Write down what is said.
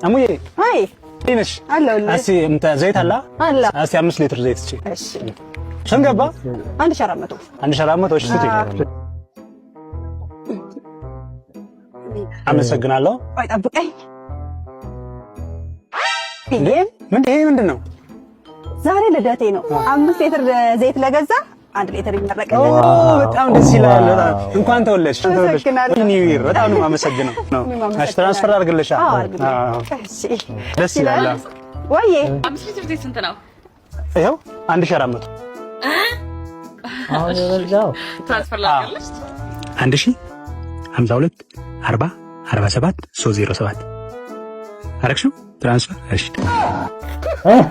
አሙዬ አይ ትንሽ አለውልህ። እስኪ እንተ ዘይት አለ አለ። እስኪ 5 ሊትር ዘይት እስኪ። እሺ ስንት ገባ? 1400 1400። እሺ ስጪኝ። አመሰግናለሁ። ቆይ ጠብቀኝ። ይሄ ምንድን ነው? ዛሬ ልደቴ ነው። 5 ሊትር ዘይት ለገዛ 1 ሊትር ይመረቀኝ። በጣም ደስ ይላል። እንኳን ተወለድሽ። ኒው ይር። በጣም ነው የማመሰግነው። እሺ ትራንስፈር አድርግልሻ። እሺ ደስ ይላል። ወይዬ 5 ሊትር ዘይት ስንት ነው? ይኸው 1400። አሁን የበዛው ትራንስፈር ላድርግልሽ። 1052 40 47 307 አረግሽው ትራንስፈር። እሺ ዋው